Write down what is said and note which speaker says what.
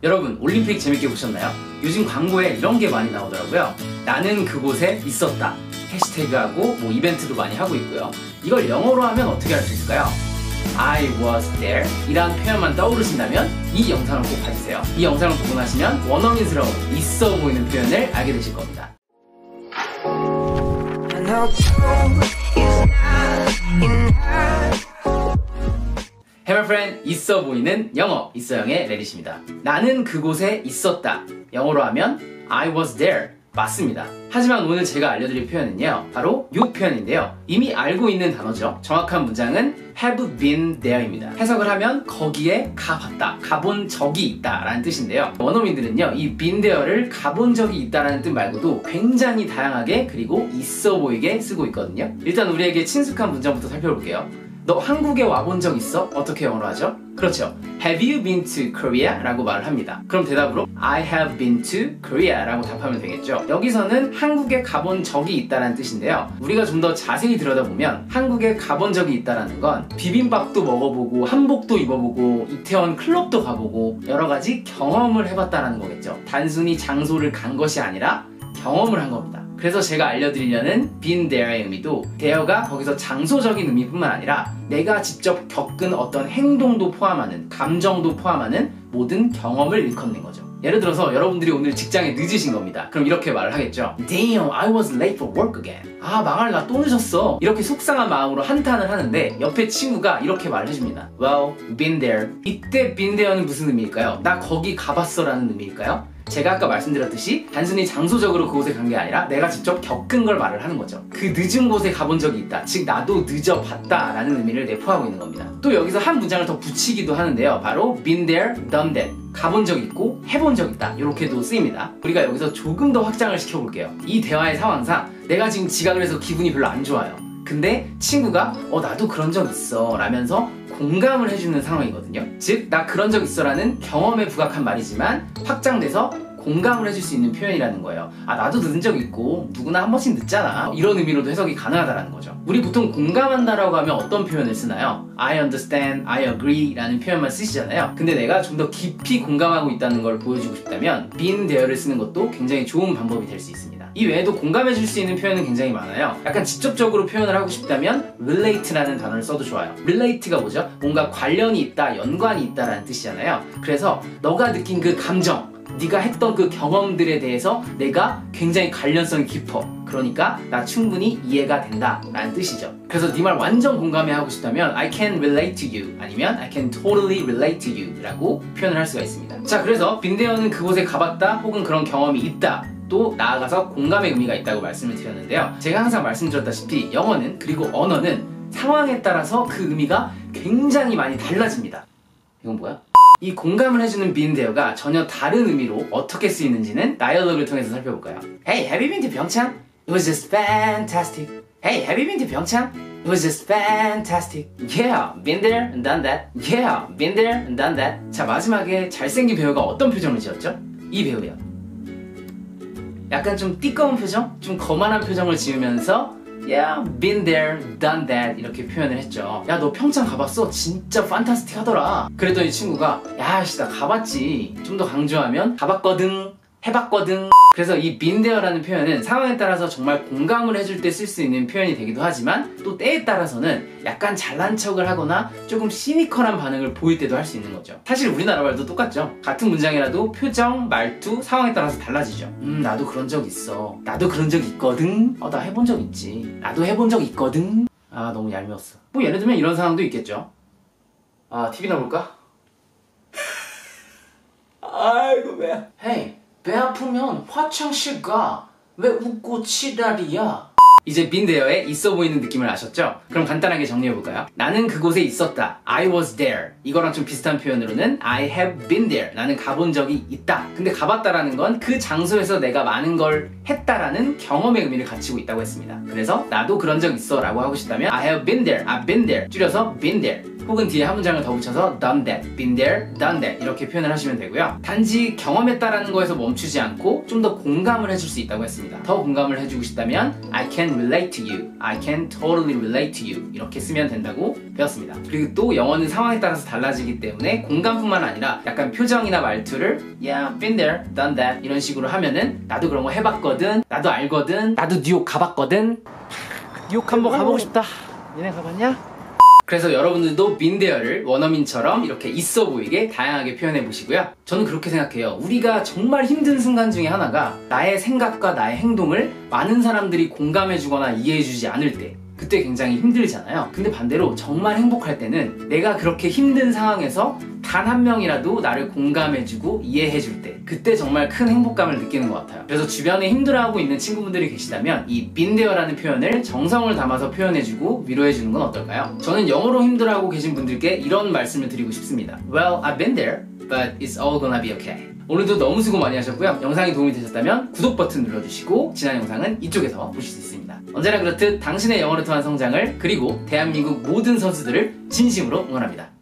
Speaker 1: 여러분 올림픽 재밌게 보셨나요? 요즘 광고에 이런 게 많이 나오더라고요. 나는 그곳에 있었다. 해시태그하고 뭐 이벤트도 많이 하고 있고요. 이걸 영어로 하면 어떻게 할 수 있을까요? I was there 이란 표현만 떠오르신다면 이 영상을 꼭 봐주세요. 이 영상을 보고 나시면 원어민스러운 있어 보이는 표현을 알게 되실 겁니다. Hey my friend, 있어 보이는 영어 있어영의 레디입니다. 나는 그곳에 있었다. 영어로 하면 I was there. 맞습니다. 하지만 오늘 제가 알려드릴 표현은요, 바로 이 표현인데요. 이미 알고 있는 단어죠. 정확한 문장은 have been there입니다. 해석을 하면 거기에 가봤다, 가본 적이 있다 라는 뜻인데요. 원어민들은요, 이 been there를 가본 적이 있다라는 뜻 말고도 굉장히 다양하게 그리고 있어 보이게 쓰고 있거든요. 일단 우리에게 친숙한 문장부터 살펴볼게요. 너 한국에 와본 적 있어? 어떻게 영어로 하죠? 그렇죠. Have you been to Korea? 라고 말을 합니다. 그럼 대답으로 I have been to Korea 라고 답하면 되겠죠. 여기서는 한국에 가본 적이 있다는 뜻인데요. 우리가 좀 더 자세히 들여다보면 한국에 가본 적이 있다는 건 비빔밥도 먹어보고 한복도 입어보고 이태원 클럽도 가보고 여러 가지 경험을 해봤다는 거겠죠. 단순히 장소를 간 것이 아니라 경험을 한 겁니다. 그래서 제가 알려드리려는 been there의 의미도 there가 거기서 장소적인 의미뿐만 아니라 내가 직접 겪은 어떤 행동도 포함하는, 감정도 포함하는 모든 경험을 일컫는 거죠. 예를 들어서 여러분들이 오늘 직장에 늦으신 겁니다. 그럼 이렇게 말을 하겠죠. Damn, I was late for work again. 아, 망할, 나 또 늦었어. 이렇게 속상한 마음으로 한탄을 하는데 옆에 친구가 이렇게 말을 해줍니다. Well, been there. 이때 been there는 무슨 의미일까요? 나 거기 가봤어 라는 의미일까요? 제가 아까 말씀드렸듯이 단순히 장소적으로 그곳에 간 게 아니라 내가 직접 겪은 걸 말을 하는 거죠. 그 늦은 곳에 가본 적이 있다. 즉 나도 늦어봤다 라는 의미를 내포하고 있는 겁니다. 또 여기서 한 문장을 더 붙이기도 하는데요. 바로 been there, done that. 가본 적 있고 해본 적 있다. 이렇게도 쓰입니다. 우리가 여기서 조금 더 확장을 시켜볼게요. 이 대화의 상황상 내가 지금 지각을 해서 기분이 별로 안 좋아요. 근데 친구가 나도 그런 적 있어 라면서 공감을 해주는 상황이거든요. 즉 나 그런 적 있어 라는 경험에 부각한 말이지만 확장돼서 공감을 해줄 수 있는 표현이라는 거예요. 아, 나도 늦은 적 있고 누구나 한 번씩 늦잖아. 이런 의미로도 해석이 가능하다는 거죠. 우리 보통 공감한다라고 하면 어떤 표현을 쓰나요? I understand, I agree 라는 표현만 쓰시잖아요. 근데 내가 좀 더 깊이 공감하고 있다는 걸 보여주고 싶다면 been there를 쓰는 것도 굉장히 좋은 방법이 될 수 있습니다. 이 외에도 공감해 줄 수 있는 표현은 굉장히 많아요. 약간 직접적으로 표현을 하고 싶다면 relate라는 단어를 써도 좋아요. relate가 뭐죠? 뭔가 관련이 있다, 연관이 있다라는 뜻이잖아요. 그래서 너가 느낀 그 감정, 네가 했던 그 경험들에 대해서 내가 굉장히 관련성이 깊어. 그러니까 나 충분히 이해가 된다 라는 뜻이죠. 그래서 네 말 완전 공감해 하고 싶다면 I can relate to you 아니면 I can totally relate to you 라고 표현을 할 수가 있습니다. 자, 그래서 빈대어는 그곳에 가봤다 혹은 그런 경험이 있다, 또 나아가서 공감의 의미가 있다고 말씀을 드렸는데요. 제가 항상 말씀드렸다시피 영어는, 그리고 언어는 상황에 따라서 그 의미가 굉장히 많이 달라집니다. 이건 뭐야? 이 공감을 해주는 been there가 전혀 다른 의미로 어떻게 쓰이는지는 다이얼로그를 통해서 살펴볼까요? Hey, have you been to Pyeongchang? It was just fantastic. Hey, have you been to Pyeongchang? It was just fantastic. Yeah, been there and done that. Yeah, been there and done that. 자, 마지막에 잘생긴 배우가 어떤 표정을 지었죠? 이 배우요. 약간 좀 띠꺼운 표정? 좀 거만한 표정을 지으면서 Yeah, been there, done that 이렇게 표현을 했죠. 야, 너 평창 가봤어? 진짜 판타스틱 하더라. 그랬더니 친구가 야, 씨, 나 가봤지. 좀 더 강조하면 가봤거든, 해봤거든. 그래서 이 been there라는 표현은 상황에 따라서 정말 공감을 해줄 때 쓸 수 있는 표현이 되기도 하지만 또 때에 따라서는 약간 잘난 척을 하거나 조금 시니컬한 반응을 보일 때도 할 수 있는 거죠. 사실 우리나라 말도 똑같죠. 같은 문장이라도 표정, 말투, 상황에 따라서 달라지죠. 나도 그런 적 있어. 나도 그런 적 있거든. 나 해본 적 있지. 나도 해본 적 있거든. 아, 너무 얄미웠어. 뭐 예를 들면 이런 상황도 있겠죠. 아, TV나 볼까? 아이고 배야. 헤이, 배 아프면 화장실 가. 왜 웃고 치다리야? 이제 been there에 있어 보이는 느낌을 아셨죠? 그럼 간단하게 정리해볼까요? 나는 그곳에 있었다. I was there. 이거랑 좀 비슷한 표현으로는 I have been there. 나는 가본 적이 있다. 근데 가봤다라는 건 그 장소에서 내가 많은 걸 했다라는 경험의 의미를 갖추고 있다고 했습니다. 그래서 나도 그런 적 있어 라고 하고 싶다면 I have been there, I've been there. 줄여서 been there. 혹은 뒤에 한 문장을 더 붙여서 done that, been there, done that 이렇게 표현을 하시면 되고요. 단지 경험했다라는 거에서 멈추지 않고 좀 더 공감을 해줄 수 있다고 했습니다. 더 공감을 해주고 싶다면 I can relate to you, I can totally relate to you 이렇게 쓰면 된다고 배웠습니다. 그리고 또 영어는 상황에 따라서 달라지기 때문에 공감뿐만 아니라 약간 표정이나 말투를 yeah, been there, done that 이런 식으로 하면은 나도 그런 거 해봤거든, 나도 알거든, 나도 뉴욕 가봤거든, 뉴욕 한번 가보고 싶다. 얘네 가봤냐? 그래서 여러분들도 been there를 원어민처럼 이렇게 있어 보이게 다양하게 표현해 보시고요. 저는 그렇게 생각해요. 우리가 정말 힘든 순간 중에 하나가 나의 생각과 나의 행동을 많은 사람들이 공감해 주거나 이해해 주지 않을 때, 그때 굉장히 힘들잖아요. 근데 반대로 정말 행복할 때는 내가 그렇게 힘든 상황에서 단 한 명이라도 나를 공감해주고 이해해줄 때, 그때 정말 큰 행복감을 느끼는 것 같아요. 그래서 주변에 힘들어하고 있는 친구분들이 계시다면 이 been there라는 표현을 정성을 담아서 표현해주고 위로해주는 건 어떨까요? 저는 영어로 힘들어하고 계신 분들께 이런 말씀을 드리고 싶습니다. Well, I've been there, but it's all gonna be okay. 오늘도 너무 수고 많이 하셨고요. 영상이 도움이 되셨다면 구독 버튼 눌러주시고 지난 영상은 이쪽에서 보실 수 있습니다. 언제나 그렇듯 당신의 영어를 통한 성장을, 그리고 대한민국 모든 선수들을 진심으로 응원합니다.